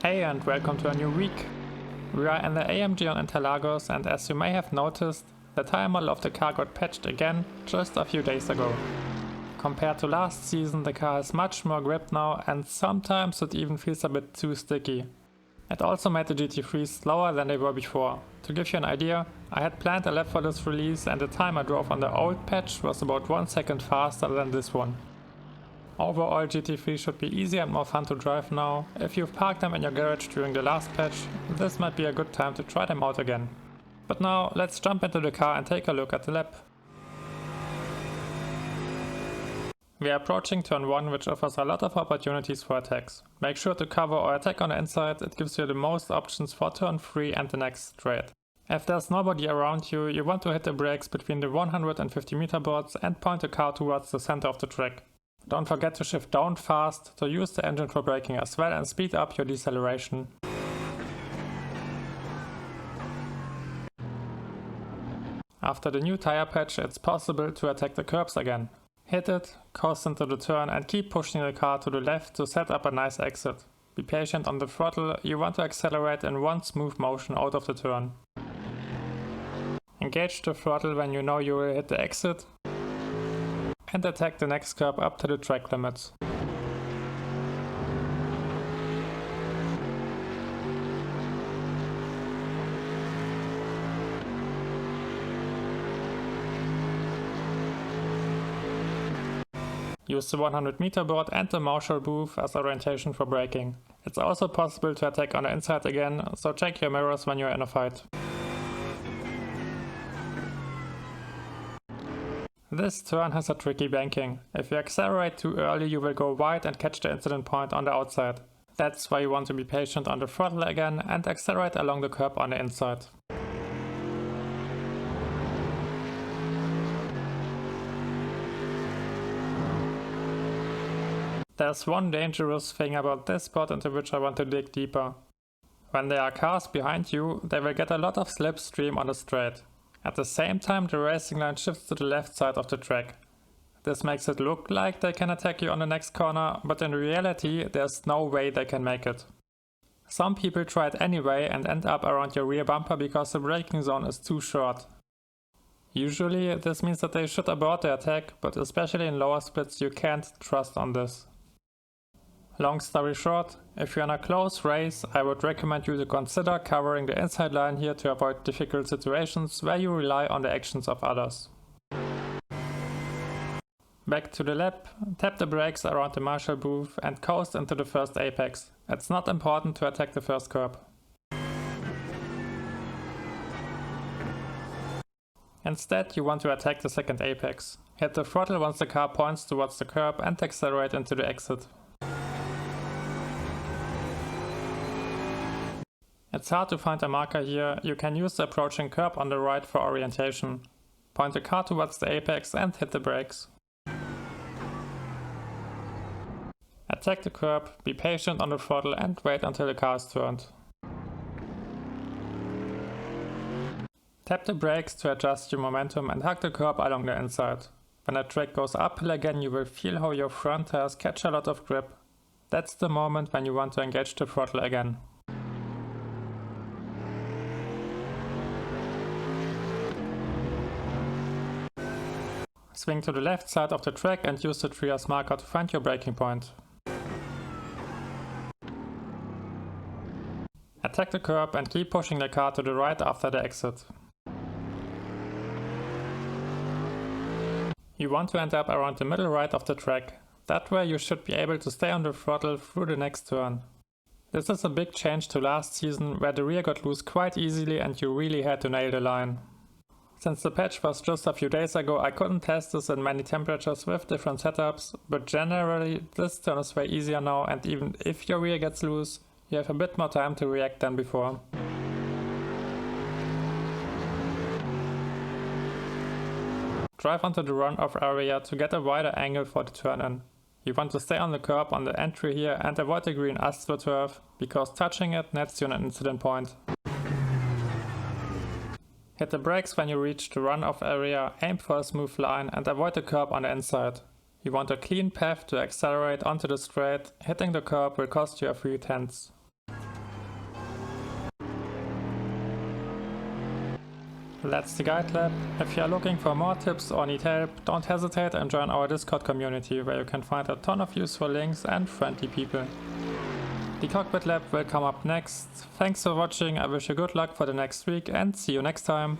Hey and welcome to a new week. We are in the AMG on Interlagos, and as you may have noticed, the tire model of the car got patched again just a few days ago. Compared to last season, the car has much more grip now, and sometimes it even feels a bit too sticky. It also made the GT3 slower than they were before. To give you an idea, I had planned a lap for this release and the time I drove on the old patch was about 1 second faster than this one. Overall, GT3 should be easier and more fun to drive now. If you've parked them in your garage during the last patch, this might be a good time to try them out again. But now, let's jump into the car and take a look at the lap. We are approaching turn 1, which offers a lot of opportunities for attacks. Make sure to cover or attack on the inside, it gives you the most options for turn 3 and the next straight. If there's nobody around you, you want to hit the brakes between the 150 meter boards and point the car towards the center of the track. Don't forget to shift down fast to use the engine for braking as well and speed up your deceleration. After the new tire patch, it's possible to attack the curbs again. Hit it, coast into the turn and keep pushing the car to the left to set up a nice exit. Be patient on the throttle, you want to accelerate in one smooth motion out of the turn. Engage the throttle when you know you will hit the exit. And attack the next curb up to the track limits. Use the 100 meter board and the Marshall booth as orientation for braking. It's also possible to attack on the inside again, so check your mirrors when you're in a fight. This turn has a tricky banking. If you accelerate too early, you will go wide and catch the incident point on the outside. That's why you want to be patient on the throttle again and accelerate along the curb on the inside. There's one dangerous thing about this spot into which I want to dig deeper. When there are cars behind you, they will get a lot of slipstream on the straight. At the same time, the racing line shifts to the left side of the track. This makes it look like they can attack you on the next corner, but in reality there's no way they can make it. Some people try it anyway and end up around your rear bumper because the braking zone is too short. Usually this means that they should abort the attack, but especially in lower splits you can't trust on this. Long story short, if you're in a close race, I would recommend you to consider covering the inside line here to avoid difficult situations where you rely on the actions of others. Back to the lap, tap the brakes around the Marshall booth and coast into the first apex. It's not important to attack the first curb. Instead, you want to attack the second apex. Hit the throttle once the car points towards the curb and accelerate into the exit. It's hard to find a marker here, you can use the approaching curb on the right for orientation. Point the car towards the apex and hit the brakes. Attack the curb, be patient on the throttle and wait until the car is turned. Tap the brakes to adjust your momentum and hug the curb along the inside. When the track goes uphill again, you will feel how your front tires catch a lot of grip. That's the moment when you want to engage the throttle again. Swing to the left side of the track and use the trias marker to find your braking point. Attack the curb and keep pushing the car to the right after the exit. You want to end up around the middle right of the track. That way you should be able to stay on the throttle through the next turn. This is a big change to last season where the rear got loose quite easily and you really had to nail the line. Since the patch was just a few days ago, I couldn't test this in many temperatures with different setups, but generally this turn is way easier now, and even if your rear gets loose, you have a bit more time to react than before. Drive onto the runoff area to get a wider angle for the turn in. You want to stay on the curb on the entry here and avoid the green astroturf, because touching it nets you an incident point. Hit the brakes when you reach the runoff area, aim for a smooth line and avoid the curb on the inside. You want a clean path to accelerate onto the straight, hitting the curb will cost you a few tenths. That's the guide lab. If you are looking for more tips or need help, don't hesitate and join our Discord community where you can find a ton of useful links and friendly people. The Cockpit Lab will come up next. Thanks for watching, I wish you good luck for the next week and see you next time.